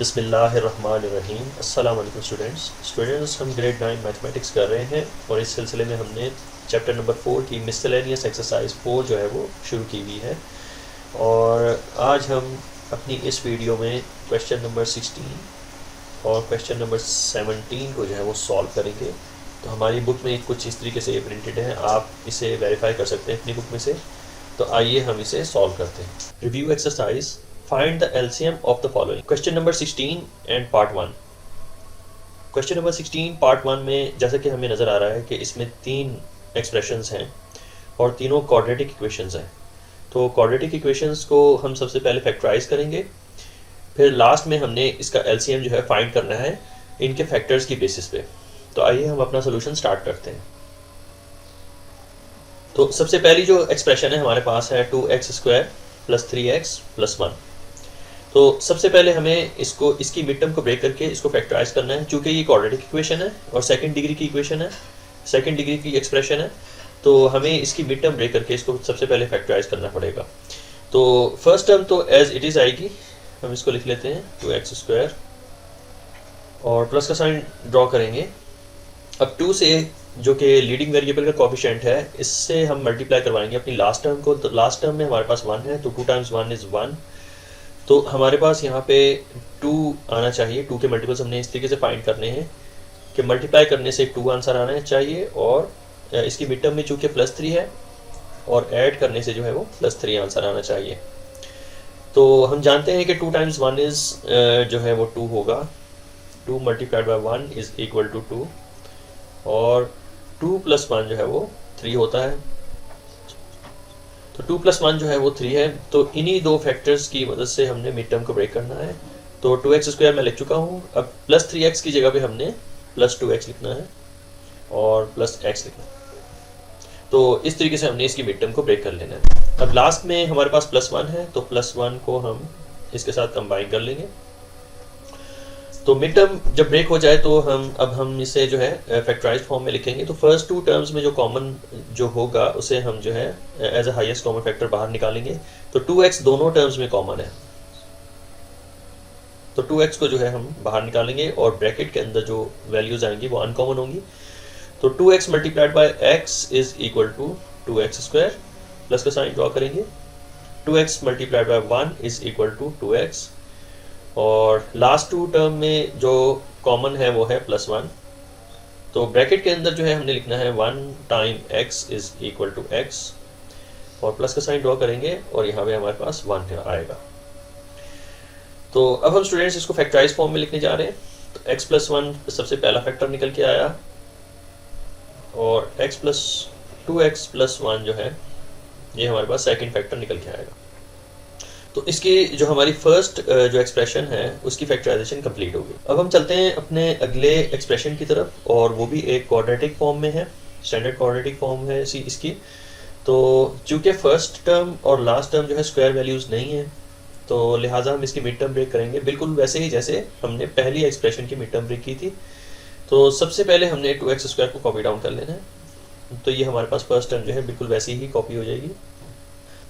बिस्मिल्लाहिर्रहमानिर्रहीम। अस्सलाम वालेकुम स्टूडेंट्स, हम ग्रेड 9 मैथमेटिक्स कर रहे हैं और इस सिलसिले में हमने चैप्टर नंबर 4 की मिसलेनियस एक्सरसाइज 4 जो है वो शुरू की हुई है। और आज हम अपनी इस वीडियो में क्वेश्चन नंबर 16 और क्वेश्चन नंबर 17 को जो है वो सॉल्व करेंगे। तो हमारी बुक में कुछ इस तरीके से ये प्रिंटेड है, आप इसे वेरीफाई कर सकते हैं अपनी बुक में से। तो आइए हम इसे सॉल्व करते हैं। Review exercise, find the LCM of the following. Question number 16 and part 1। Question number 16 part 1 में जैसा कि हमें नज़र आ रहा है कि इसमें 3 एक्सप्रेशंस हैं और तीनों क्वाड्रेटिक इक्वेशंस हैं। तो क्वाड्रेटिक इक्वेशंस को हम सबसे पहले फैक्टराइज करेंगे, फिर लास्ट में हमने इसका एलसीएम जो है फाइंड करना है इनके फैक्टर्स की बेसिस पे। तो आइए हम अपना सोल्यूशन स्टार्ट करते हैं। तो सबसे पहली जो एक्सप्रेशन है हमारे पास है 2x² + 3x + 1। तो सबसे पहले हमें इसकी मिड टर्म को ब्रेक करके इसको फैक्टराइज करना है। चूँकि ये क्वाड्रेटिक इक्वेशन है और सेकंड डिग्री की इक्वेशन है, सेकंड डिग्री की एक्सप्रेशन है, तो हमें इसकी मिड टर्म ब्रेक करके इसको सबसे पहले फैक्टराइज करना पड़ेगा। तो फर्स्ट टर्म तो एज इट इज़ आएगी, हम इसको लिख लेते हैं 2x² और प्लस का साइन ड्रॉ करेंगे। अब 2 से जो कि लीडिंग वेरिएबल का कोफिशिएंट है, इससे हम मल्टीप्लाई करवाएंगे अपनी लास्ट टर्म को। तो लास्ट टर्म में हमारे पास 1 है, तो 2 × 1 = 1। तो हमारे पास यहाँ पे 2 आना चाहिए। 2 के मल्टीपल्स हमने इस तरीके से फाइंड करने हैं कि मल्टीप्लाई करने से 2 आंसर आना चाहिए, और इसकी मिड टर्म में चूँकि +3 है और ऐड करने से जो है वो +3 आंसर आना चाहिए। तो हम जानते हैं कि 2 × 1 इज़ जो है वो 2 होगा। 2 × 1 = 2 और 2 + 1 जो है वो 3 होता है। तो 2 + 1 जो है वो 3 है। तो इन्हीं दो फैक्टर्स की मदद से हमने मिड टर्म को ब्रेक करना है। तो 2x² मैं लिख चुका हूँ। अब +3x की जगह पे हमने +2x लिखना है और +x लिखना है। तो इस तरीके से हमने इसकी मिड टर्म को ब्रेक कर लेना है। अब लास्ट में हमारे पास +1 है, तो +1 को हम इसके साथ कंबाइन कर लेंगे। तो मिड टर्म जब ब्रेक हो जाए तो हम इसे जो है फैक्टराइज फॉर्म में लिखेंगे। तो फर्स्ट 2 टर्म्स में जो कॉमन जो होगा उसे हम जो है as a highest common factor बाहर निकालेंगे। तो 2x दोनों टर्म्स में कॉमन है, तो 2x को जो है हम बाहर निकालेंगे और ब्रैकेट के अंदर जो वैल्यूज आएंगी वो अनकॉमन होंगी। तो 2x × x = 2x², प्लस का साइन ड्रॉ करेंगे। 2x × 1 = 2x, और लास्ट 2 टर्म में जो कॉमन है वो है +1। तो ब्रैकेट के अंदर जो है हमने लिखना है 1 × x = x, और प्लस का साइन ड्रॉ करेंगे और यहाँ पे हमारे पास 1 आएगा। तो अब हम स्टूडेंट्स इसको फैक्टराइज फॉर्म में लिखने जा रहे हैं। तो x + 1 सबसे पहला फैक्टर निकल के आया, और x + 2x + 1 जो है ये हमारे पास सेकंड फैक्टर निकल के आएगा। तो इसकी जो हमारी फर्स्ट जो एक्सप्रेशन है उसकी फैक्टराइजेशन कंप्लीट होगी। अब हम चलते हैं अपने अगले एक्सप्रेशन की तरफ, और वो भी एक क्वाड्रेटिक फॉर्म में है, स्टैंडर्ड क्वाड्रेटिक फॉर्म है इसकी। तो चूँकि फर्स्ट टर्म और लास्ट टर्म जो है स्क्वायर वैल्यूज़ नहीं है, तो लिहाजा हम इसकी मिड टर्म ब्रेक करेंगे बिल्कुल वैसे ही जैसे हमने पहली एक्सप्रेशन की मिड टर्म ब्रेक की थी। तो सबसे पहले हमने 2x² को कॉपी डाउन कर लेना है। तो ये हमारे पास फर्स्ट टर्म जो है बिल्कुल वैसी ही कॉपी हो जाएगी।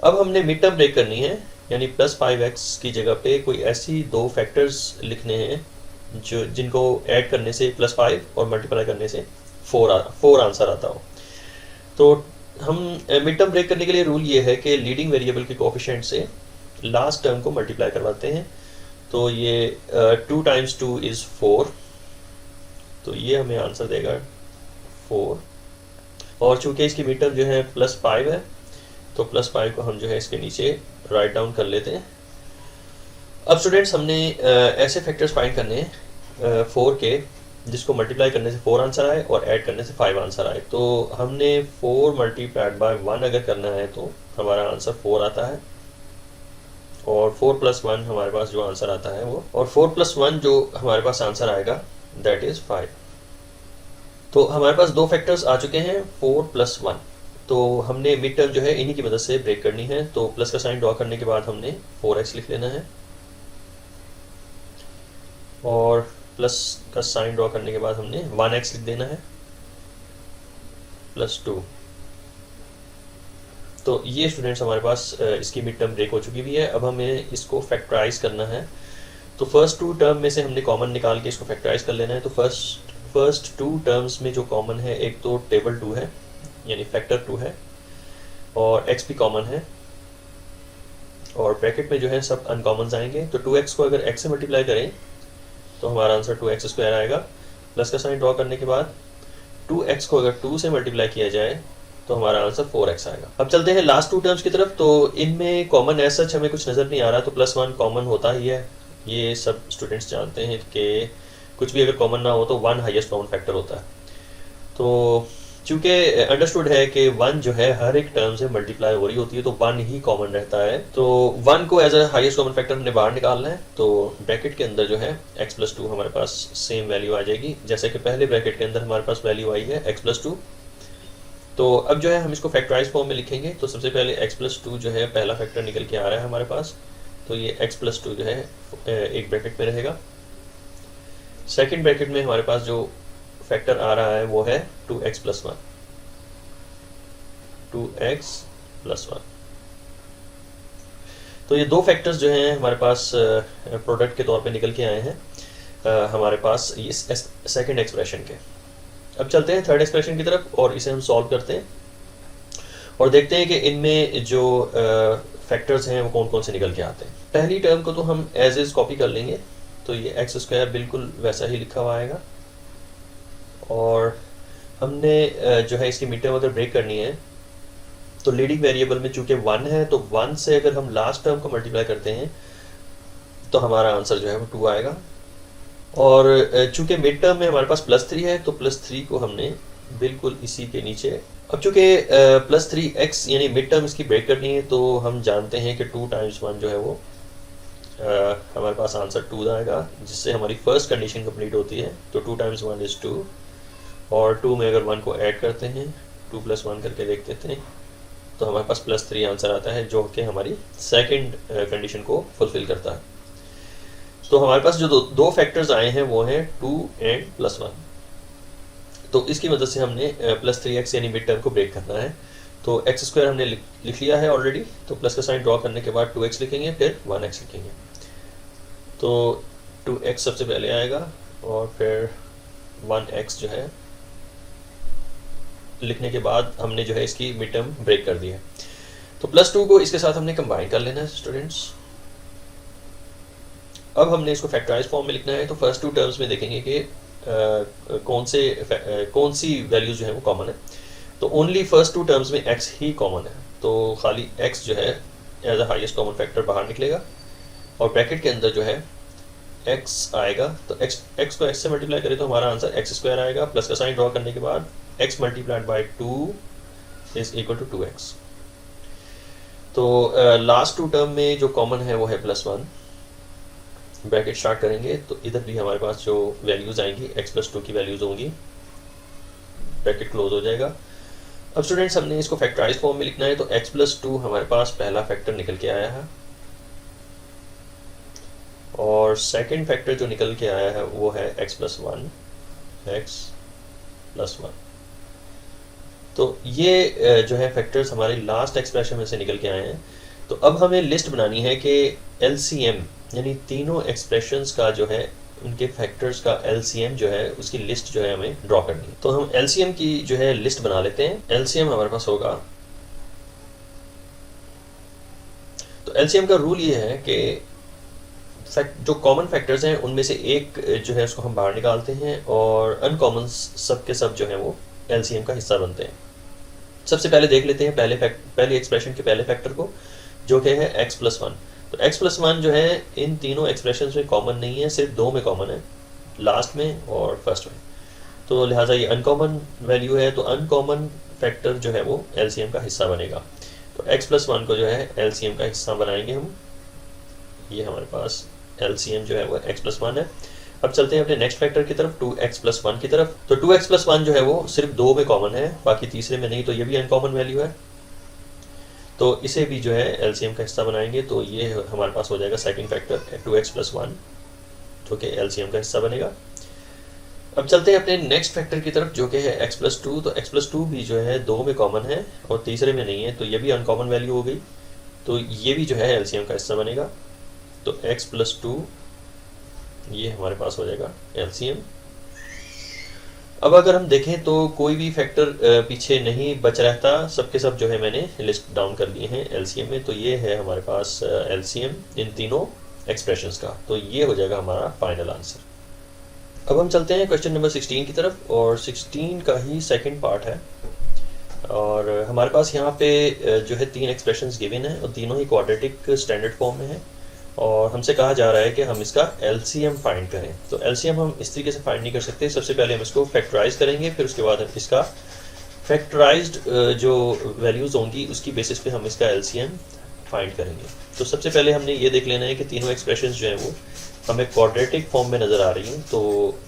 अब हमने मिड टर्म ब्रेक करनी है, यानी +5x की जगह पे कोई ऐसी 2 फैक्टर्स लिखने हैं जो जिनको ऐड करने से +5 और मल्टीप्लाई करने से 4 आंसर आता हो। तो हम मिड टर्म ब्रेक करने के लिए रूल ये है कि लीडिंग वेरिएबल के कोफिशिएंट से लास्ट टर्म को मल्टीप्लाई करवाते हैं। तो ये 2 × 2 = 4, तो ये हमें आंसर देगा 4। और चूँकि इसकी मिड टर्म जो है +5 है, तो +5 को हम जो है इसके नीचे राइट डाउन कर लेते हैं। अब स्टूडेंट्स हमने ऐसे फैक्टर्स फाइंड करने हैं 4 के जिसको मल्टीप्लाई करने से 4 आंसर आए और ऐड करने से 5 आंसर आए। तो हमने 4 × 1 अगर करना है तो हमारा आंसर 4 आता है, और 4 + 1 हमारे पास जो आंसर आता है वो, और 4 + 1 जो हमारे पास आंसर आएगा दैट इज़ 5। तो हमारे पास 2 फैक्टर्स आ चुके हैं 4 + 1। तो हमने मिड टर्म जो है इन्हीं की मदद से ब्रेक करनी है। तो प्लस का साइन ड्रॉ करने के बाद हमने 4x लिख लेना है, और प्लस का साइन ड्रॉ करने के बाद हमने 1x लिख देना है +2। तो ये स्टूडेंट्स हमारे पास इसकी मिड टर्म ब्रेक हो चुकी हुई है। अब हमें इसको फैक्टराइज करना है। तो फर्स्ट टू टर्म में से हमने कॉमन निकाल के इसको फैक्टराइज कर लेना है। तो फर्स्ट टू टर्म्स में जो कॉमन है, एक तो टेबल 2 है यानी फैक्टर 2 है, और x भी कॉमन है, और ब्रैकेट में जो है सब अनकॉमन आएंगे। तो 2x को अगर x से मल्टीप्लाई करें तो हमारा आंसर 2x स्क्वायर आएगा। प्लस का साइन ड्रॉ करने के बाद 2x को अगर 2 से मल्टीप्लाई किया जाए तो हमारा आंसर 4x आएगा। अब चलते हैं लास्ट टू टर्म्स की तरफ। तो इनमें कॉमन एज सच हमें कुछ नज़र नहीं आ रहा, तो +1 कॉमन होता ही है, ये सब स्टूडेंट्स जानते हैं कि कुछ भी अगर कॉमन ना हो तो 1 हाईएस्ट कॉमन फैक्टर होता है। तो चूंकि अंडरस्टूड है कि 1 जो है हर एक टर्म से मल्टीप्लाई हो रही होती है, तो 1 ही कॉमन रहता है। तो 1 को as a highest common factor हमने बाहर निकालना है। तो ब्रैकेट के अंदर जो है x+2 हमारे पास सेम वैल्यू आ जाएगी जैसे कि पहले ब्रैकेट के अंदर हमारे पास वैल्यू आई है x+2। तो अब जो है हम इसको फैक्टराइज फॉर्म में लिखेंगे। तो सबसे पहले x+2 जो है पहला फैक्टर निकल के आ रहा है हमारे पास, तो ये x+2 जो है एक ब्रैकेट में रहेगा। सेकंड ब्रैकेट में हमारे पास जो फैक्टर आ रहा है वो है 2x+1, 2x+1। तो ये दो फैक्टर्स जो हैं हमारे पास प्रोडक्ट के तौर पे निकल के आए हैं हमारे पास इस सेकंड एक्सप्रेशन के। अब चलते हैं थर्ड एक्सप्रेशन की तरफ और इसे हम सॉल्व करते हैं और देखते हैं कि इनमें जो फैक्टर्स हैं वो कौन कौन से निकल के आते हैं। पहली टर्म को तो हम एज इज कॉपी कर लेंगे, तो ये x² बिल्कुल वैसा ही लिखा हुआ आएगा। और हमने जो है इसकी मिड टर्म अगर ब्रेक करनी है तो लीडिंग वेरिएबल में चूंकि 1 है, तो 1 से अगर हम लास्ट टर्म को मल्टीप्लाई करते हैं तो हमारा आंसर जो है वो 2 आएगा। और चूंकि मिड टर्म में हमारे पास +3 है, तो +3 को हमने बिल्कुल इसी के नीचे, अब चूंकि +3x यानी मिड टर्म इसकी ब्रेक करनी है, तो हम जानते हैं कि 2 × 1 जो है वो हमारे पास आंसर 2 आएगा, जिससे हमारी फर्स्ट कंडीशन कंप्लीट होती है। तो 2 × 1 = 2, और 2 में अगर 1 को ऐड करते हैं, 2 + 1 करके देख देते हैं, तो हमारे पास +3 आंसर आता है, जो कि हमारी सेकंड कंडीशन को फुलफिल करता है। तो हमारे पास जो दो फैक्टर्स आए हैं वो हैं 2 और +1। तो इसकी मदद से हमने +3x यानी मिड टर्म को ब्रेक करना है। तो x² हमने लिख लिया है ऑलरेडी, तो प्लस का साइन ड्रॉ करने के बाद 2x लिखेंगे, फिर 1x लिखेंगे। तो 2x सबसे पहले आएगा और फिर 1x जो है लिखने के बाद हमने जो है इसकी मिड टर्म ब्रेक कर दी है। तो +2 को इसके साथ हमने कंबाइन कर लेना है स्टूडेंट्स। अब हमने इसको फैक्टराइज फॉर्म में लिखना है। तो फर्स्ट टू टर्म्स में देखेंगे कि कौन सी वैल्यूज जो है वो कॉमन है। तो ओनली फर्स्ट टू टर्म्स में x ही कॉमन है, तो खाली x जो है as a highest common factor बाहर निकलेगा और ब्रैकेट के अंदर जो है x आएगा। तो x को x से मल्टीप्लाई करें तो हमारा आंसर x² आएगा। प्लस का साइन ड्रॉ करने के बाद x मल्टीप्लाइड बाई 2 = 2x। तो लास्ट टू टर्म में जो कॉमन है वो है +1। ब्रैकेट स्टार्ट करेंगे तो इधर भी हमारे पास जो वैल्यूज आएंगी x+2 की वैल्यूज होंगी, ब्रैकेट क्लोज हो जाएगा। अब स्टूडेंट्स हमने इसको फैक्टराइज फॉर्म में लिखना है। तो x+2 हमारे पास पहला फैक्टर निकल के आया है और सेकंड फैक्टर जो निकल के आया है वो है x+1, x+1। तो ये जो है फैक्टर्स हमारे लास्ट एक्सप्रेशन में से निकल के आए हैं। तो अब हमें लिस्ट बनानी है कि LCM यानी तीनों एक्सप्रेशंस का जो है उनके फैक्टर्स का LCM जो है उसकी लिस्ट जो है हमें ड्रॉ करनी है। तो हम LCM की जो है लिस्ट बना लेते हैं। LCM हमारे पास होगा, तो LCM का रूल ये है कि जो कॉमन फैक्टर्स हैं उनमें से एक जो है उसको हम बाहर निकालते हैं और अनकॉमन सब के सब जो है वो LCM का हिस्सा बनते हैं। सबसे पहले देख लेते हैं पहले एक्सप्रेशन के पहले फैक्टर को, जो कि है x+1। तो x+1 जो है इन तीनों एक्सप्रेशंस में कॉमन नहीं है, सिर्फ दो में कॉमन है, लास्ट में और फर्स्ट में। तो लिहाजा ये अनकॉमन वैल्यू है, तो अनकॉमन फैक्टर जो है वो LCM का हिस्सा बनेगा। तो x+1 को जो है LCM का हिस्सा बनाएंगे हम। ये हमारे पास LCM जो है वो x+1 है। अब चलते हैं अपने नेक्स्ट फैक्टर की तरफ, 2x+1 की तरफ। तो 2x+1 जो है वो सिर्फ दो में कॉमन है, बाकी तीसरे में नहीं, तो ये भी अनकॉमन वैल्यू है। तो इसे भी जो है LCM का हिस्सा बनाएंगे। तो ये हमारे पास हो जाएगा सेकंड फैक्टर 2x+1, जो कि LCM का हिस्सा बनेगा। अब चलते हैं अपने नेक्स्ट फैक्टर की तरफ, जो कि है x+2। तो x+2 भी जो है दो में कॉमन है और तीसरे में नहीं है, तो ये भी अनकॉमन वैल्यू हो गई। तो ये भी जो है LCM का हिस्सा बनेगा। तो x+2 ये हमारे पास हो जाएगा एलसीएम। अब अगर हम देखें तो कोई भी फैक्टर पीछे नहीं बच रहता, सबके सब जो है मैंने लिस्ट डाउन कर लिए हैं एलसीएम में। तो ये है हमारे पास एलसीएम इन तीनों एक्सप्रेशंस का। तो ये हो जाएगा हमारा फाइनल आंसर। अब हम चलते हैं क्वेश्चन नंबर 16 की तरफ, और 16 का ही सेकंड पार्ट है। और हमारे पास यहाँ पे जो है 3 एक्सप्रेशंस गिवन है और तीनों ही क्वाड्रेटिक स्टैंडर्ड फॉर्म में है, और हमसे कहा जा रहा है कि हम इसका एलसीएम फाइंड करें। तो एलसीएम हम इस तरीके से फाइंड नहीं कर सकते। सबसे पहले हम इसको फैक्टराइज करेंगे, फिर उसके बाद हम इसका फैक्टराइज्ड जो वैल्यूज़ होंगी उसकी बेसिस पे हम इसका एलसीएम फाइंड करेंगे। तो सबसे पहले हमने ये देख लेना है कि तीनों एक्सप्रेशंस जो हैं वो हमें क्वाड्रेटिक फॉर्म में नज़र आ रही हैं। तो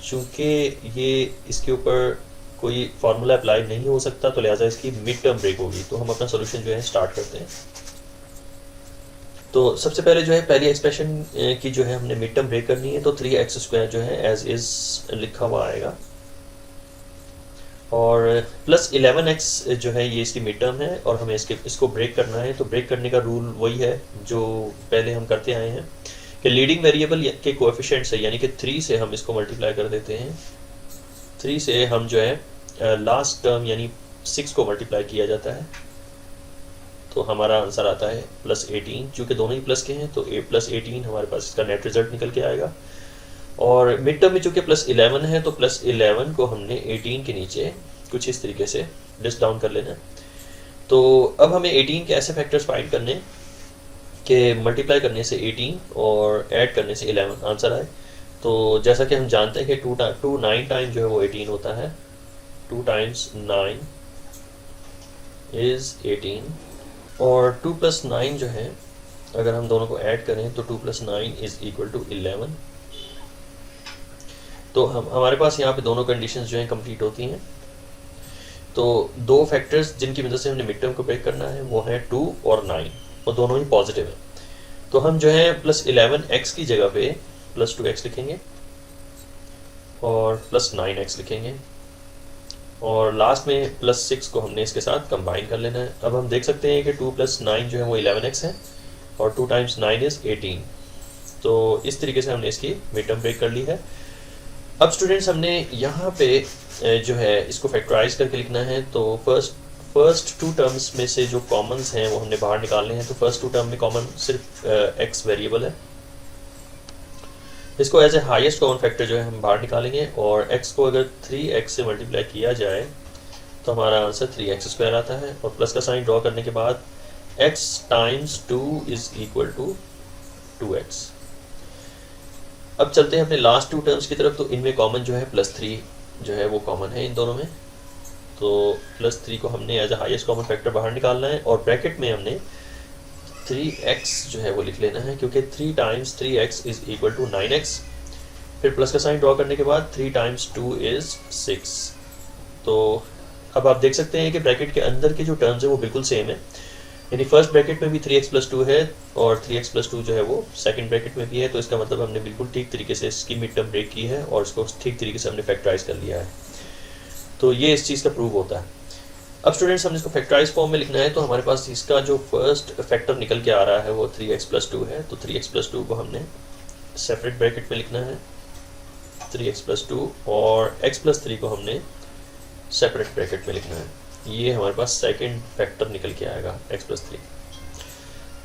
चूँकि ये इसके ऊपर कोई फार्मूला अप्लाई नहीं हो सकता, तो लिहाजा इसकी मिड टर्म ब्रेक होगी। तो हम अपना सोल्यूशन जो है स्टार्ट करते हैं। तो सबसे पहले जो है पहली एक्सप्रेशन की जो है हमने मिड टर्म ब्रेक करनी है। तो 3x² जो है एज इज लिखा हुआ आएगा, और प्लस 11x जो है ये इसकी मिड टर्म है, और हमें इसको ब्रेक करना है। तो ब्रेक करने का रूल वही है जो पहले हम करते आए हैं कि लीडिंग वेरिएबल के कोएफिशिएंट से, यानी कि 3 से हम इसको मल्टीप्लाई कर देते हैं। 3 से हम जो है लास्ट टर्म यानी 6 को मल्टीप्लाई किया जाता है, तो हमारा आंसर आता है +18। चूँकि दोनों ही प्लस के हैं तो +18 हमारे पास इसका नेट रिजल्ट निकल के आएगा। और मिड टर्म में चूँकि +11 है तो +11 को हमने 18 के नीचे कुछ इस तरीके से लिस्ट डाउन कर लेना है। तो अब हमें 18 के ऐसे फैक्टर्स फाइंड करने कि मल्टीप्लाई करने से 18 और ऐड करने से 11 आंसर आए। तो जैसा कि हम जानते हैं कि 2 9 टाइम जो है वो 18 होता है। 2 टाइम्स 9 इज़ 18, और 2 + 9 जो है अगर हम दोनों को ऐड करें तो 2 + 9 इज़ इक्वल टू 11। तो हमारे पास यहाँ पे दोनों कंडीशंस जो हैं कंप्लीट होती हैं। तो दो फैक्टर्स जिनकी वजह से हमने मिड टर्म को ब्रेक करना है वो है 2 और 9, और दोनों ही पॉजिटिव हैं। तो हम जो है +11x की जगह पे +2x लिखेंगे और +9x लिखेंगे, और लास्ट में +6 को हमने इसके साथ कंबाइन कर लेना है। अब हम देख सकते हैं कि 2 + 9 जो है वो 11x है, और 2 टाइम्स 9 इज़ 18। तो इस तरीके से हमने इसकी मिड टर्म ब्रेक कर ली है। अब स्टूडेंट्स हमने यहाँ पे जो है इसको फैक्टराइज करके लिखना है। तो फर्स्ट 2 टर्म्स में से जो कॉमन्स हैं वो हमने बाहर निकालने हैं। तो फर्स्ट 2 टर्म में कॉमन सिर्फ x वेरिएबल है, इसको as a highest common factor जो है हम बाहर निकालेंगे, और x को अगर 3x से मल्टीप्लाई किया जाए तो हमारा आंसर 3x² आता है, और प्लस का साइन ड्रॉ करने के बाद x times 2 is equal to 2x। अब चलते हैं अपने लास्ट 2 टर्म्स की तरफ। तो इनमें कॉमन जो है +3 जो है वो कॉमन है इन दोनों में। तो +3 को हमने as a highest common factor बाहर निकालना है, और ब्रैकेट में हमने 3x जो है वो लिख लेना है, क्योंकि 3 times 3x is equal to 9x। फिर प्लस का साइन ड्रॉ करने के बाद 3 टाइम्स 2 इज़ 6। तो अब आप देख सकते हैं कि ब्रैकेट के अंदर के जो टर्म्स हैं वो बिल्कुल सेम है, यानी फर्स्ट ब्रैकेट में भी 3x + 2 है, और 3x + 2 जो है वो सेकंड ब्रैकेट में भी है। तो इसका मतलब हमने बिल्कुल ठीक तरीके से इसकी मिड टर्म ब्रेक की है, और इसको ठीक तरीके से हमने फैक्टराइज कर लिया है। तो ये इस चीज़ का प्रूव होता है। अब स्टूडेंट्स हमने इसको फैक्टराइज फॉर्म में लिखना है। तो हमारे पास इसका जो फर्स्ट फैक्टर निकल के आ रहा है वो 3x + 2 है। तो 3x + 2 को हमने सेपरेट ब्रैकेट में लिखना है, 3x + 2, और x + 3 को हमने सेपरेट ब्रैकेट में लिखना है। ये हमारे पास सेकंड फैक्टर निकल के आएगा x + 3।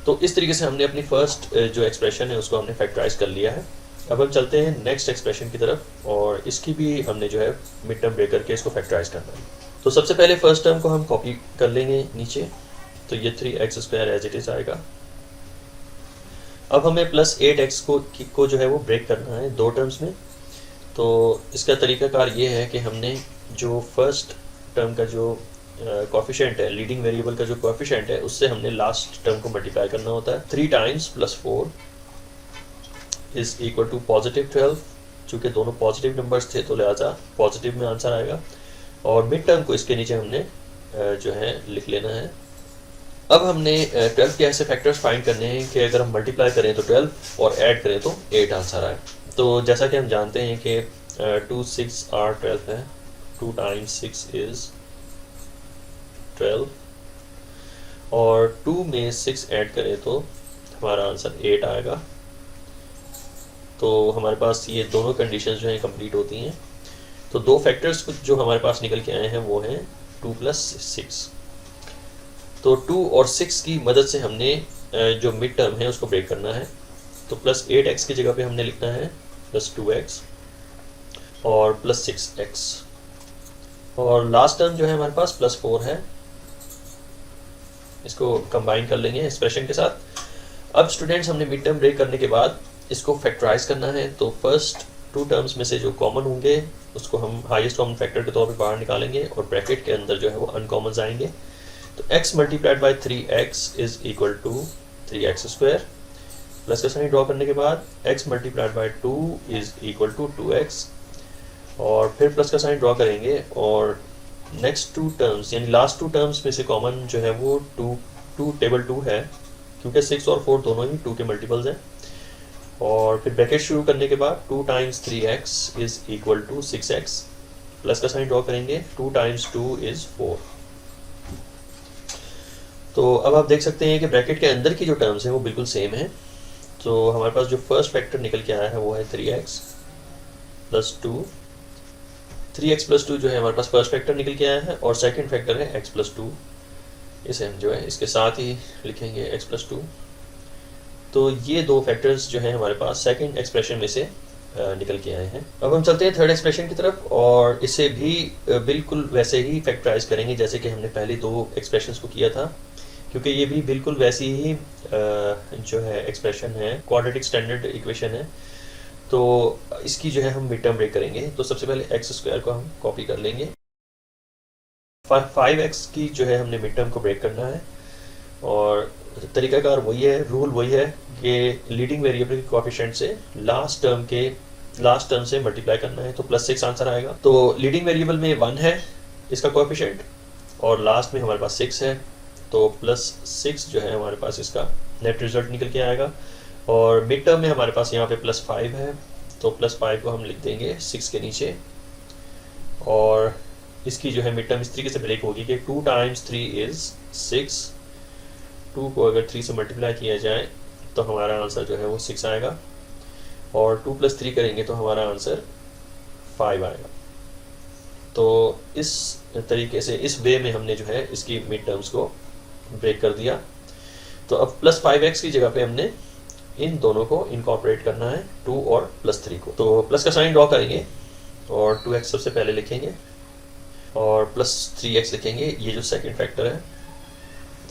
तो इस तरीके से हमने अपनी फर्स्ट जो एक्सप्रेशन है उसको हमने फैक्टराइज कर लिया है। अब हम चलते हैं नेक्स्ट एक्सप्रेशन की तरफ, और इसकी भी हमने जो है मिड टर्म ब्रेक करके इसको फैक्टराइज करना है। तो सबसे पहले फर्स्ट टर्म को हम कॉपी कर लेंगे नीचे। तो ये 3x² एज इट इज़ आएगा। अब हमें +8x को जो है वो ब्रेक करना है 2 टर्म्स में। तो इसका तरीकाकार ये है कि हमने जो फर्स्ट टर्म का जो कोएफिशिएंट है, लीडिंग वेरिएबल का जो कोएफिशिएंट है, उससे हमने लास्ट टर्म को मल्टीप्लाई करना होता है। 3 टाइम्स +4 इज़ इक्वल टू +12। चूँकि दोनों पॉजिटिव नंबर्स थे तो लिहाजा पॉजिटिव में आंसर आएगा, और मिड टर्म को इसके नीचे हमने जो है लिख लेना है। अब हमने 12 के ऐसे फैक्टर्स फाइंड करने हैं कि अगर हम मल्टीप्लाई करें तो 12 और ऐड करें तो 8 आंसर आए। तो जैसा कि हम जानते हैं कि 2 6 और 12 है, 2 टाइम्स 6 इज़ 12, और 2 में 6 ऐड करें तो हमारा आंसर 8 आएगा। तो हमारे पास ये दोनों कंडीशंस जो हैं कंप्लीट होती हैं। तो दो फैक्टर्स जो हमारे पास निकल के आए हैं वो हैं 2 + 6। तो 2 और 6 की मदद से हमने जो मिड टर्म है उसको ब्रेक करना है। तो +8x की जगह पे हमने लिखना है +2x और +6x, और लास्ट टर्म जो है हमारे पास +4 है। इसको कंबाइन कर लेंगे एक्सप्रेशन के साथ। अब स्टूडेंट्स हमने मिड टर्म ब्रेक करने के बाद इसको फैक्टराइज करना है। तो फर्स्ट 2 टर्म्स में से जो कॉमन होंगे उसको हम हाईएस्ट कॉमन फैक्टर के तौर पे बाहर निकालेंगे और ब्रैकेट के अंदर जो है वो अनकॉमन आएंगे। तो x multiplied by 3x is equal to 3x²। Plus का साइन ड्रॉ करने के बाद x multiplied by 2 is equal to 2x, और फिर प्लस का साइन ड्रॉ करेंगे और नेक्स्ट 2 टर्म्स यानी लास्ट 2 टर्म्स में से कॉमन जो है वो 2 टेबल 2 है, क्योंकि 6 और 4 दोनों ही 2 के मल्टीपल्स हैं। और फिर ब्रैकेट शुरू करने के बाद 2 times 3x is equal to 6x। Plus का साइन ड्रॉ करेंगे, 2 टाइम्स 2 इज 4। तो अब आप देख सकते हैं कि ब्रैकेट के अंदर की जो टर्म्स हैं वो बिल्कुल सेम है। तो हमारे पास जो फर्स्ट फैक्टर निकल के आया है वो है 3x + 2। 3x + 2 जो है हमारे पास फर्स्ट फैक्टर निकल के आया है, और सेकंड फैक्टर है x + 2। इसे हम जो है इसके साथ ही लिखेंगे x + 2। तो ये दो फैक्टर्स जो हैं हमारे पास सेकंड एक्सप्रेशन में से निकल के आए हैं। अब हम चलते हैं थर्ड एक्सप्रेशन की तरफ, और इसे भी बिल्कुल वैसे ही फैक्टराइज करेंगे जैसे कि हमने पहले दो एक्सप्रेशंस को किया था, क्योंकि ये भी बिल्कुल वैसी ही जो है एक्सप्रेशन है, क्वाड्रेटिक स्टैंडर्ड इक्वेशन है। तो इसकी जो है हम मिड टर्म ब्रेक करेंगे। तो सबसे पहले x² को हम कॉपी कर लेंगे। 5x की जो है हमने मिड टर्म को ब्रेक करना है, और तरीकाकार वही है, रूल वही है कि लीडिंग वेरिएबल के कोएफिशिएंट से लास्ट टर्म से मल्टीप्लाई करना है। तो +6 आंसर आएगा। तो लीडिंग वेरिएबल में 1 है इसका कोएफिशिएंट, और लास्ट में हमारे पास 6 है। तो +6 जो है हमारे पास इसका नेट रिजल्ट निकल के आएगा। और मिड टर्म में हमारे पास यहाँ पे +5 है, तो +5 को हम लिख देंगे 6 के नीचे। और इसकी जो है मिड टर्म इस तरीके से ब्रेक होगी कि 2 टाइम्स 3 इज 6। 2 को अगर 3 से मल्टीप्लाई किया जाए तो हमारा आंसर जो है वो 6 आएगा, और 2 + 3 करेंगे तो हमारा आंसर 5 आएगा। तो इस तरीके से, इस वे में हमने जो है इसकी मिड टर्म्स को ब्रेक कर दिया। तो अब +5x की जगह पे हमने इन दोनों को इनकॉर्पोरेट करना है, 2 और +3 को। तो प्लस का साइन ड्रॉ करेंगे और 2x सबसे पहले लिखेंगे और +3x लिखेंगे। ये जो सेकंड फैक्टर है,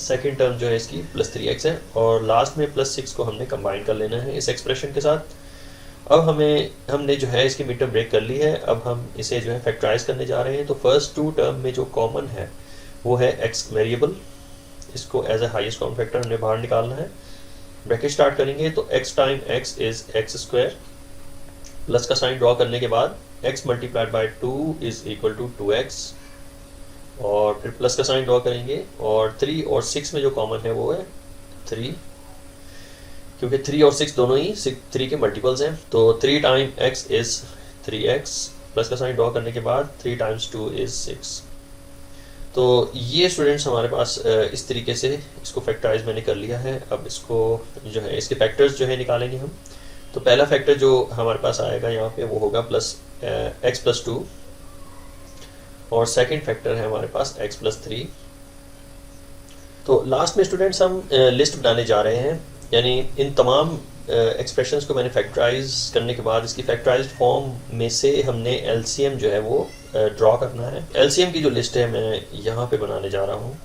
सेकंड टर्म जो है इसकी +3x है, और लास्ट में +6 को हमने कंबाइन कर लेना है इस एक्सप्रेशन के साथ। अब हमने जो है इसकी मिड टर्म ब्रेक कर ली है। अब हम इसे जो है फैक्टराइज करने जा रहे हैं। तो फर्स्ट 2 टर्म में जो कॉमन है वो है x वेरिएबल, इसको as a highest common factor हमने बाहर निकालना है। ब्रैकेट स्टार्ट करेंगे तो x time x is x²। Plus का साइन ड्रॉ करने के बाद x multiplied by 2 is equal to 2x, और फिर प्लस का साइन ड्रॉ करेंगे, और 3 और 6 में जो कॉमन है वो है 3, क्योंकि 3 और 6 दोनों ही 3 के मल्टीपल्स हैं। तो 3 time x is 3x। Plus का साइन ड्रॉ करने के बाद 3 टाइम्स 2 इज 6। तो ये स्टूडेंट्स हमारे पास इस तरीके से इसको फैक्टराइज मैंने कर लिया है। अब इसको जो है इसके फैक्टर्स जो है निकालेंगे हम। तो पहला फैक्टर जो हमारे पास आएगा यहाँ पे वो होगा x + 2, और सेकंड फैक्टर है हमारे पास x + 3। तो लास्ट में स्टूडेंट्स हम लिस्ट बनाने जा रहे हैं, यानी इन तमाम एक्सप्रेशंस को मैंने फैक्टराइज करने के बाद इसकी फैक्टराइज्ड फॉर्म में से हमने एलसीएम जो है वो ड्रॉ करना है। एलसीएम की जो लिस्ट है मैं यहाँ पे बनाने जा रहा हूँ।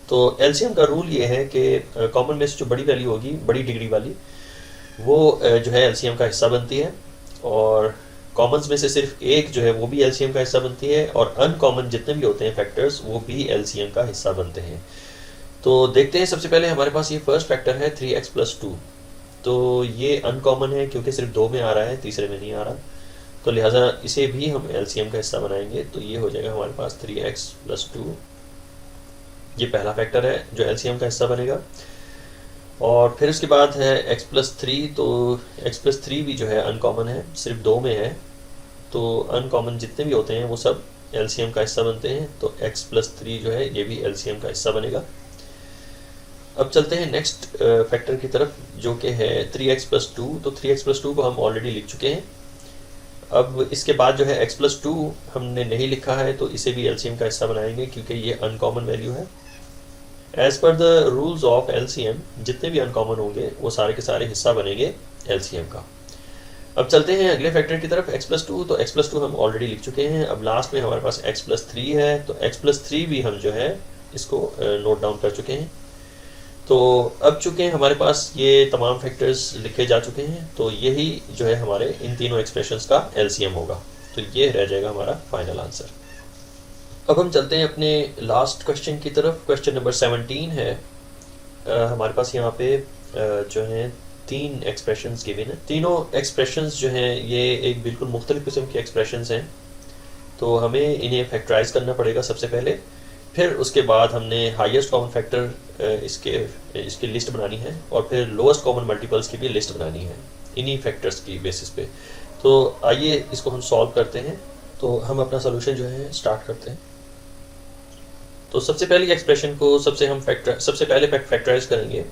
तो एलसीएम का रूल ये है कि कॉमन में से जो बड़ी वैल्यू होगी, बड़ी डिग्री वाली, वो जो है एलसीएम का हिस्सा बनती है, और कॉमन्स में से सिर्फ एक जो है वो भी एलसीएम का हिस्सा बनती है, और अनकॉमन जितने भी होते हैं फैक्टर्स वो भी एलसीएम का हिस्सा बनते हैं। तो देखते हैं, सबसे पहले हमारे पास ये फर्स्ट फैक्टर है 3x + 2। तो ये अनकॉमन है क्योंकि सिर्फ 2 में आ रहा है, तीसरे में नहीं आ रहा, तो लिहाजा इसे भी हम एलसीएम का हिस्सा बनाएंगे। तो ये हो जाएगा हमारे पास 3x + 2। ये पहला फैक्टर है जो एलसीएम का हिस्सा बनेगा। और फिर उसके बाद है x + 3। तो x + 3 भी जो है अनकॉमन है, सिर्फ 2 में है, तो अनकॉमन जितने भी होते हैं वो सब एलसीएम का हिस्सा बनते हैं। तो x + 3 जो है ये भी एलसीएम का हिस्सा बनेगा। अब चलते हैं नेक्स्ट फैक्टर की तरफ, जो कि है 3x+2। तो 3x+2 को हम ऑलरेडी लिख चुके हैं। अब इसके बाद जो है x+2 हमने नहीं लिखा है, तो इसे भी एलसीएम का हिस्सा बनाएंगे क्योंकि ये अनकॉमन वैल्यू है। As per the rules of LCM जितने भी अनकॉमन होंगे वो सारे के सारे हिस्सा बनेंगे एलसीएम का। अब चलते हैं अगले फैक्टर की तरफ, x+2। तो x+2 हम ऑलरेडी लिख चुके हैं। अब लास्ट में हमारे पास x+3 है, तो x+3 भी हम जो है इसको नोट डाउन कर चुके हैं। तो अब चूँकि हमारे पास ये तमाम फैक्टर्स लिखे जा चुके हैं, तो यही जो है हमारे इन तीनों एक्सप्रेशंस का एलसीएम होगा। तो ये रह जाएगा हमारा फाइनल आंसर। अब हम चलते हैं अपने लास्ट क्वेश्चन की तरफ। क्वेश्चन नंबर 17 है। हमारे पास यहाँ पे जो है 3 एक्सप्रेशंस गिवन है। तीनों एक्सप्रेशंस जो हैं ये एक बिल्कुल मुख्तलिफ किस्म की एक्सप्रेशंस हैं। तो हमें इन्हें फैक्टराइज करना पड़ेगा सबसे पहले, फिर उसके बाद हमने हाईएस्ट कॉमन फैक्टर इसकी लिस्ट बनानी है, और फिर लोएस्ट कॉमन मल्टीपल्स की भी लिस्ट बनानी है इन्हीं फैक्टर्स की बेसिस पे। तो आइए इसको हम सॉल्व करते हैं। तो हम अपना सोल्यूशन जो है स्टार्ट करते हैं। तो सबसे पहली एक्सप्रेशन को सबसे पहले फैक्टराइज करेंगे।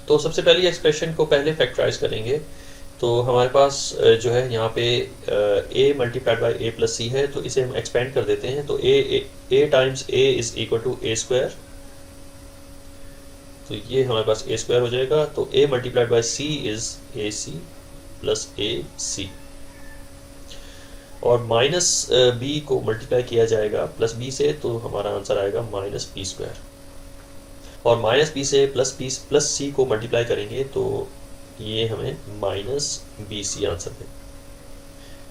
तो सबसे पहली एक्सप्रेशन को पहले फैक्टराइज करेंगे, तो हमारे पास जो है यहाँ पे a multiplied by a plus C है, तो इसे हम एक्सपेंड कर देते हैं। तो a times a is equal to a square, तो ये हमारे पास a स्क्वायर हो जाएगा। तो a multiplied by c is ac plus ac, और माइनस b को मल्टीप्लाई किया जाएगा प्लस b से, तो हमारा आंसर आएगा माइनस b स्क्वायर। और माइनस b से प्लस c को मल्टीप्लाई करेंगे तो ये हमें माइनस BC आंसर है।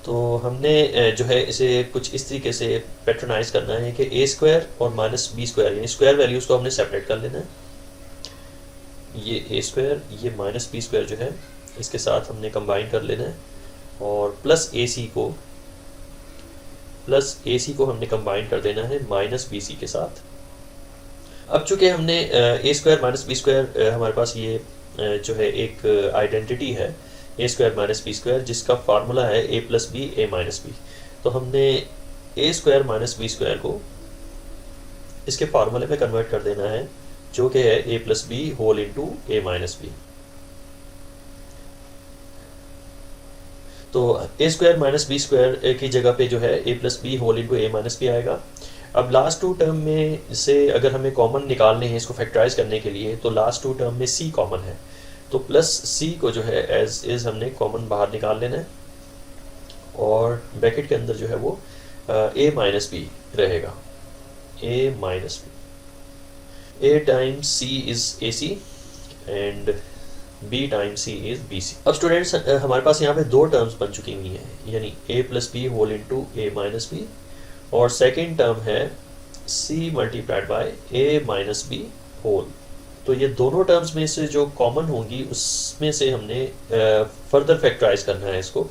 तो हमने जो है इसे कुछ इस तरीके से पैटर्नाइज करना है कि a स्क्वायर और माइनस b स्क्वायर, यानी स्क्वायर वैल्यूज़ को हमने सेपरेट कर लेना है। ये a स्क्वायर, ये माइनस b स्क्वायर जो है इसके साथ हमने कंबाइन कर लेना है, और प्लस AC को हमने कंबाइन कर देना है माइनस BC के साथ। अब चूँकि हमने a square minus b square, हमारे पास ये जो है एक आइडेंटिटी है a square minus b square, जिसका फार्मूला है a plus B a minus B. तो हमने a square minus b square को इसके फार्मूले में कन्वर्ट कर देना है, जो कि है a plus B whole into a minus B. तो a square minus b square की जगह पे जो है a plus B whole into a minus B आएगा। अब लास्ट 2 टर्म में से अगर हमें कॉमन निकालने हैं इसको फैक्टराइज करने के लिए, तो लास्ट 2 टर्म में c कॉमन है, तो प्लस c को जो है एज इज हमने कॉमन बाहर निकाल लेना है, और ब्रैकेट के अंदर जो है वो a माइनस बी रहेगा, a minus B. a times c is ac and b times c is bc। अब स्टूडेंट्स हमारे पास यहाँ पे 2 टर्म्स बन चुकी हुई हैं, यानी a plus B whole into a minus B, और सेकेंड टर्म है c multiplied by a minus B whole. तो ये दोनों टर्म्स में से जो कॉमन होंगी उसमें से हमने फर्दर फैक्टराइज करना है इसको।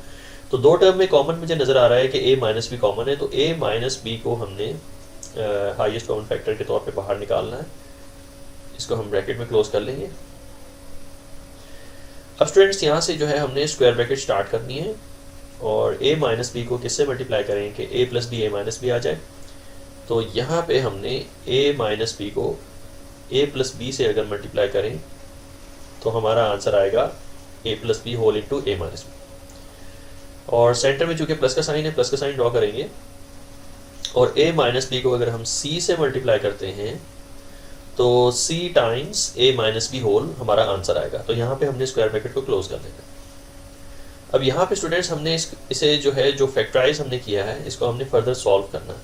तो 2 टर्म में कॉमन मुझे नज़र आ रहा है कि a माइनस बी कॉमन है, तो a माइनस बी को हमने हाईएस्ट कॉमन फैक्टर के तौर पे बाहर निकालना है। इसको हम ब्रैकेट में क्लोज कर लेंगे। अब स्टूडेंट्स यहाँ से जो है हमने स्क्वायर ब्रैकेट स्टार्ट करनी है, और a माइनस बी को किससे मल्टीप्लाई करें कि a plus B a minus B आ जाए। तो यहाँ पे हमने a माइनस बी को a प्लस बी से अगर मल्टीप्लाई करें तो हमारा आंसर आएगा a plus B whole into a minus B. और सेंटर में चूँकि प्लस का साइन है, प्लस का साइन ड्रॉ करेंगे, और a माइनस बी को अगर हम c से मल्टीप्लाई करते हैं तो c times a minus B whole हमारा आंसर आएगा। तो यहाँ पे हमने स्क्वायर ब्रैकेट को क्लोज कर देना। अब यहाँ पे स्टूडेंट्स हमने इसे जो फैक्टराइज हमने किया है इसको हमने फर्दर सॉल्व करना है।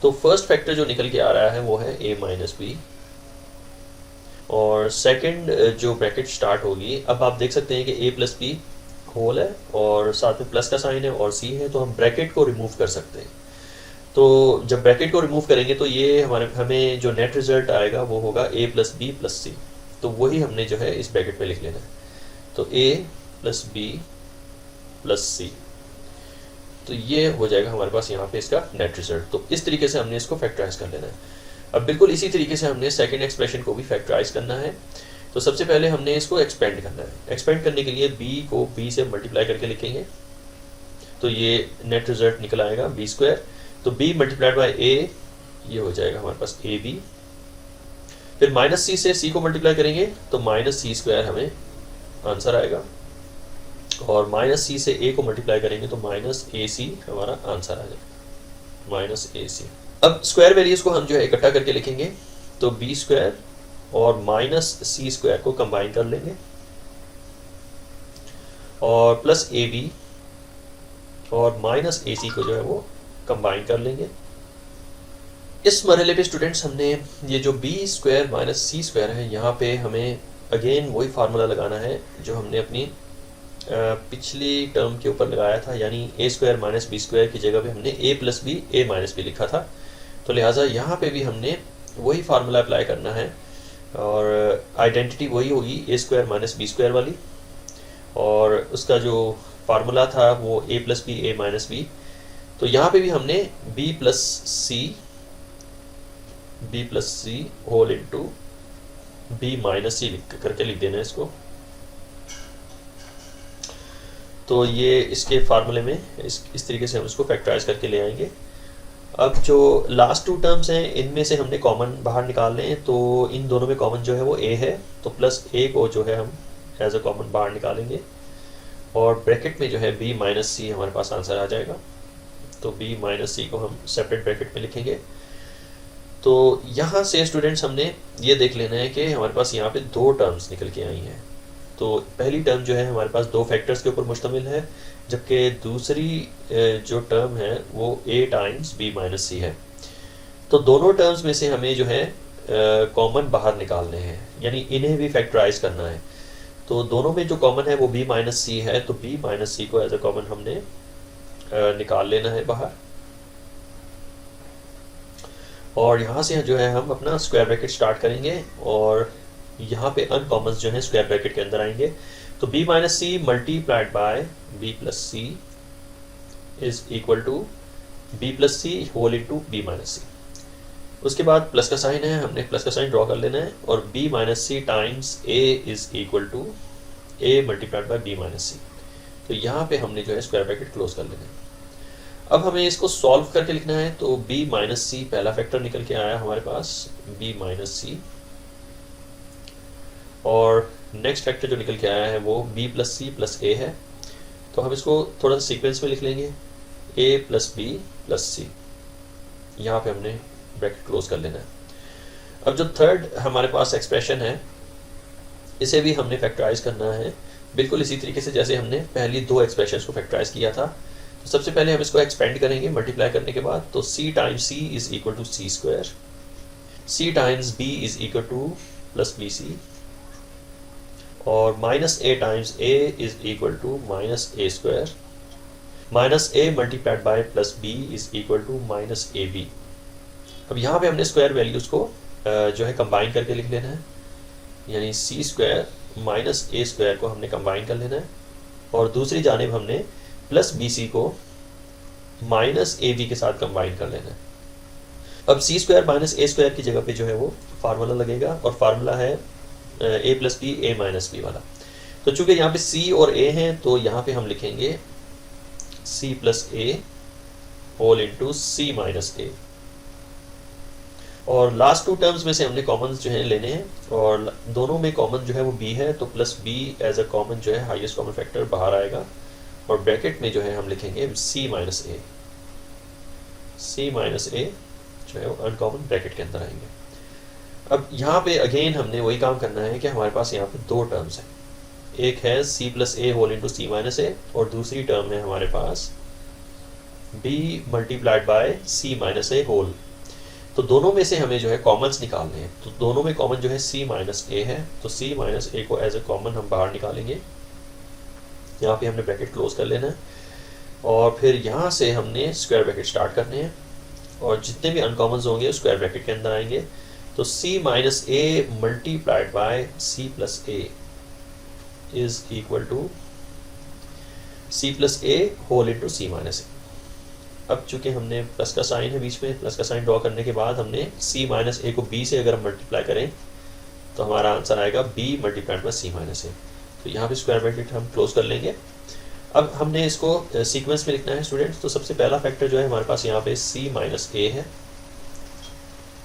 तो फर्स्ट फैक्टर जो निकल के आ रहा है वो है a माइनस बी, और सेकंड जो ब्रैकेट स्टार्ट होगी, अब आप देख सकते हैं कि a प्लस बी होल है और साथ में प्लस का साइन है और c है, तो हम ब्रैकेट को रिमूव कर सकते हैं। तो जब ब्रैकेट को रिमूव करेंगे तो ये हमें जो नेट रिजल्ट आएगा वो होगा a प्लस बी प्लस सी। तो वही हमने जो है इस ब्रैकेट में लिख लेना है। तो a प्लस बी प्लस सी, तो ये हो जाएगा हमारे पास यहाँ पे इसका नेट रिजल्ट। तो इस तरीके से हमने इसको फैक्टराइज कर लेना है। अब बिल्कुल इसी तरीके से हमने सेकंड एक्सप्रेशन को भी फैक्टराइज करना है। तो सबसे पहले हमने इसको एक्सपेंड करना है। एक्सपेंड करने के लिए b को b से मल्टीप्लाई करके लिखेंगे, तो ये नेट रिजल्ट निकल आएगा b स्क्वायर। तो b मल्टीप्लाइड बाई a, ये हो जाएगा हमारे पास ab। फिर माइनस सी से सी को मल्टीप्लाई करेंगे तो माइनस सी स्क्वायर हमें आंसर आएगा, और माइनस सी से ए को मल्टीप्लाई करेंगे तो माइनस ए सी हमारा आंसर आ जाएगा, माइनस ए सी। अब स्क्वायर वैल्यूज को हम जो है इकट्ठा करके लिखेंगे, तो बी स्क्वायर और माइनस सी स्क्वायर को कंबाइन कर लेंगे और प्लस ए बी और माइनस ए सी को जो है वो कंबाइन कर लेंगे। इस मरहले पे स्टूडेंट्स हमने ये जो बी स्क्वायर माइनस सी स्क्वायर है, यहाँ पे हमें अगेन वही फार्मूला लगाना है जो हमने अपनी पिछली टर्म के ऊपर लगाया था, यानी ए स्क्वायर माइनस बी स्क्वायर की जगह पे हमने ए प्लस बी ए माइनस बी लिखा था। तो लिहाजा यहाँ पे भी हमने वही फार्मूला अप्लाई करना है और आइडेंटिटी वही होगी ए स्क्वायर माइनस बी स्क्वायर वाली, और उसका जो फार्मूला था वो ए प्लस बी ए माइनस बी। तो यहाँ पे भी हमने B plus C whole into B minus सी करके लिख देना है इसको। तो ये इसके फार्मूले में इस तरीके से हम इसको फैक्टराइज करके ले आएंगे। अब जो लास्ट टू टर्म्स हैं इनमें से हमने कॉमन बाहर निकाल लें, तो इन दोनों में कॉमन जो है वो ए है, तो प्लस ए को जो है हम एज अ कॉमन बाहर निकालेंगे और ब्रैकेट में जो है b माइनस सी हमारे पास आंसर आ जाएगा। तो b माइनस सी को हम सेपरेट ब्रैकेट में लिखेंगे। तो यहाँ से स्टूडेंट्स हमने ये देख लेना है कि हमारे पास यहाँ पे दो टर्म्स निकल के आई हैं। तो पहली टर्म जो है हमारे पास दो फैक्टर्स के ऊपर मुश्तमिल है, जबकि दूसरी जो टर्म है वो a टाइम्स b माइनस सी है। तो दोनों टर्म्स में से हमें जो है कॉमन बाहर निकालने हैं, यानी इन्हें भी फैक्टराइज करना है। तो दोनों में जो कॉमन है वो b माइनस सी है, तो b माइनस सी को एज अ कॉमन हमने निकाल लेना है बाहर, और यहाँ से जो है हम अपना स्क्वायर ब्रैकेट स्टार्ट करेंगे और यहाँ पे अनकॉमन जो है स्क्वायर ब्रैकेट के अंदर आएंगे। तो b minus C multiplied by b plus C is equal to b plus C whole into b minus C. उसके बाद प्लस का साइन है, हमने प्लस का साइन ड्रॉ कर लेना है, और b minus C times a is equal to a multiplied by b minus C. तो यहाँ पे हमने जो है स्क्वायर ब्रैकेट क्लोज कर लेना है। अब हमें इसको सॉल्व करके लिखना है, तो b माइनस सी पहला फैक्टर निकल के आया हमारे पास b माइनस सी, और नेक्स्ट फैक्टर जो निकल के आया है वो b plus C plus a है। तो हम इसको थोड़ा सा सीक्वेंस में लिख लेंगे, a प्लस b प्लस सी, यहाँ पे हमने ब्रैकेट क्लोज कर लेना है। अब जो थर्ड हमारे पास एक्सप्रेशन है इसे भी हमने फैक्टराइज करना है, बिल्कुल इसी तरीके से जैसे हमने पहली दो एक्सप्रेशंस को फैक्टराइज किया था। तो सबसे पहले हम इसको एक्सपेंड करेंगे मल्टीप्लाई करने के बाद, तो c times c is equal to C square, c times b is equal to plus B C, और minus a times a is equal to minus a square, minus a multiplied by plus b is equal to minus A B. अब यहाँ पे हमने square values को जो है combine करके लिख लेना है, यानी सी स्क्वायर माइनस ए स्क्वायर को हमने कंबाइन कर लेना है, और दूसरी जानिब हमने प्लस बी सी को माइनस ए बी के साथ कंबाइन कर लेना है। अब सी स्क्वायर माइनस ए स्क्वायर की जगह पे जो है वो फार्मूला लगेगा, और फार्मूला है ए प्लस बी ए माइनस बी वाला। तो चूंकि यहाँ पे सी और ए हैं तो यहाँ पे हम लिखेंगे C plus A whole into C minus A, और लास्ट टू टर्म्स में से हमने कॉमन जो है लेने हैं, और दोनों में कॉमन जो है वो b है, तो plus b as a common जो है हाईएस्ट कॉमन फैक्टर बाहर आएगा, और ब्रैकेट में जो है हम लिखेंगे c माइनस ए, c माइनस ए जो है वो अनकॉमन ब्रैकेट के अंदर आएंगे। अब यहाँ पे अगेन हमने वही काम करना है कि हमारे पास यहाँ पे दो टर्म्स हैं, एक है c plus A whole into C minus A, और दूसरी टर्म है हमारे पास b multiplied by c minus A whole. तो दोनों में से हमें जो है कॉमन्स निकालने हैं, तो दोनों में कॉमन जो है c माइनस ए है, तो c माइनस ए को एज ए कॉमन हम बाहर निकालेंगे, यहाँ पे हमने ब्रैकेट क्लोज कर लेना है, और फिर यहाँ से हमने स्क्वायर ब्रैकेट स्टार्ट करने हैं, और जितने भी अनकॉमन्स होंगे स्क्वायर ब्रैकेट के अंदर आएंगे। तो c minus A multiplied by c plus A is equal to c plus A whole into C minus A. अब चूंकि हमने प्लस का साइन है बीच में, प्लस का साइन ड्रॉ करने के बाद हमने c माइनस ए को b से अगर हम मल्टीप्लाई करें तो हमारा आंसर आएगा b multiplied by c minus A. तो यहाँ पे स्क्वायर ब्रैकेट हम क्लोज कर लेंगे। अब हमने इसको सीक्वेंस में लिखना है स्टूडेंट्स। तो सबसे पहला फैक्टर जो है हमारे पास यहाँ पे c माइनस ए है,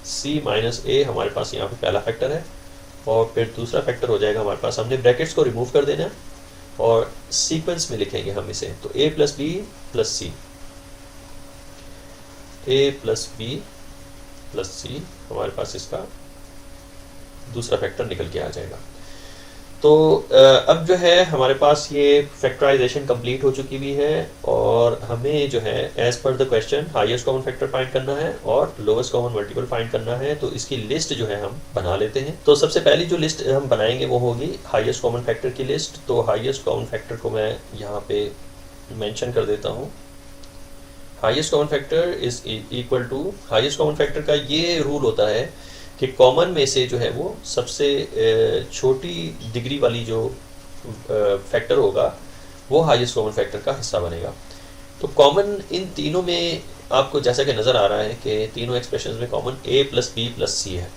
c माइनस a हमारे पास यहाँ पे पहला फैक्टर है, और फिर दूसरा फैक्टर हो जाएगा हमारे पास, हमने ब्रैकेट्स को रिमूव कर देना और सीक्वेंस में लिखेंगे हम इसे, तो a plus B plus C, a plus B plus C हमारे पास इसका दूसरा फैक्टर निकल के आ जाएगा। तो अब जो है हमारे पास ये फैक्टराइजेशन कंप्लीट हो चुकी हुई है, और हमें जो है as per the question highest common factor find करना है और लोएस्ट कॉमन मल्टीपल फाइंड करना है। तो इसकी लिस्ट जो है हम बना लेते हैं। तो सबसे पहली जो लिस्ट हम बनाएंगे वो होगी हाईएस्ट कॉमन फैक्टर की लिस्ट। तो हाईएस्ट कॉमन फैक्टर को मैं यहाँ पे मेंशन कर देता हूँ। Highest common factor is equal to, highest common factor का ये रूल होता है कि कॉमन में से जो है वो सबसे छोटी डिग्री वाली जो फैक्टर होगा वो हाईएस्ट कॉमन फैक्टर का हिस्सा बनेगा। तो कॉमन इन तीनों में आपको जैसा कि नज़र आ रहा है कि तीनों एक्सप्रेशन में common a plus B plus C है।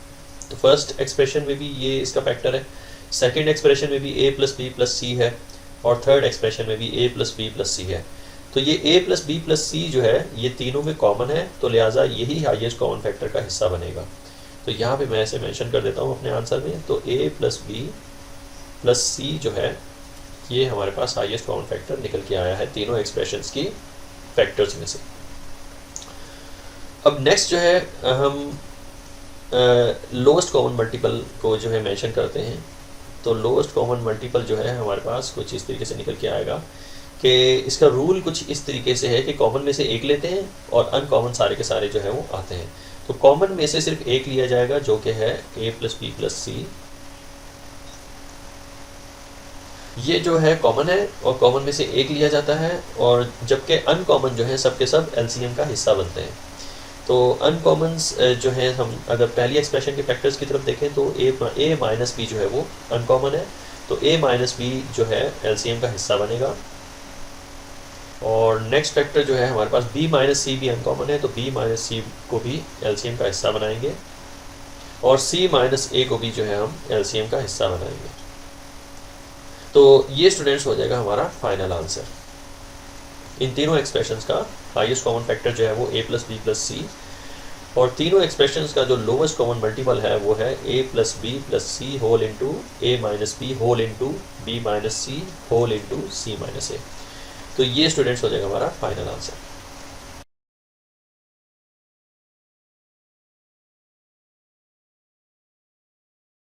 तो फर्स्ट एक्सप्रेशन में भी ये इसका फैक्टर है, सेकेंड एक्सप्रेशन में भी a plus B plus C है, और थर्ड एक्सप्रेशन में भी a plus B plus C है। तो ये a प्लस बी प्लस सी जो है ये तीनों में कॉमन है, तो लिहाजा यही हाईएस्ट कॉमन फैक्टर का हिस्सा बनेगा। तो यहाँ पे मैं ऐसे मेंशन कर देता हूँ अपने आंसर में। तो a प्लस बी प्लस सी जो है ये हमारे पास हाईएस्ट कॉमन फैक्टर निकल के आया है तीनों एक्सप्रेशंस की फैक्टर्स में से। अब नेक्स्ट जो है हम लोएस्ट कॉमन मल्टीपल को जो है मेंशन करते हैं। तो लोएस्ट कॉमन मल्टीपल जो है हमारे पास कुछ इस तरीके से निकल के आएगा कि इसका रूल कुछ इस तरीके से है कि कॉमन में से एक लेते हैं और अनकॉमन सारे के सारे जो है वो आते हैं। तो कॉमन में से सिर्फ एक लिया जाएगा जो कि है a प्लस बी प्लस सी, ये जो है कॉमन है और कॉमन में से एक लिया जाता है, और जबकि अनकॉमन जो है सब के सब एलसीएम का हिस्सा बनते हैं। तो अनकॉमन्स जो है हम अगर पहली एक्सप्रेशन के फैक्टर्स की तरफ देखें तो a माइनस बी जो है वो अनकॉमन है, तो a माइनस बी जो है एलसीएम का हिस्सा बनेगा। और नेक्स्ट फैक्टर जो है हमारे पास b माइनस सी भी अनकॉमन है, तो b माइनस सी को भी एलसीएम का हिस्सा बनाएंगे, और c माइनस a को भी जो है हम एलसीएम का हिस्सा बनाएंगे। तो ये स्टूडेंट्स हो जाएगा हमारा फाइनल आंसर। इन तीनों एक्सप्रेशंस का हाईएस्ट कॉमन फैक्टर जो है वो a प्लस बी प्लस सी, और तीनों एक्सप्रेशंस का जो लोवेस्ट कॉमन मल्टीपल है वो है a plus B plus C whole into a minus B whole into b minus C whole into c minus a। तो ये स्टूडेंट्स हो जाएगा हमारा फाइनल आंसर।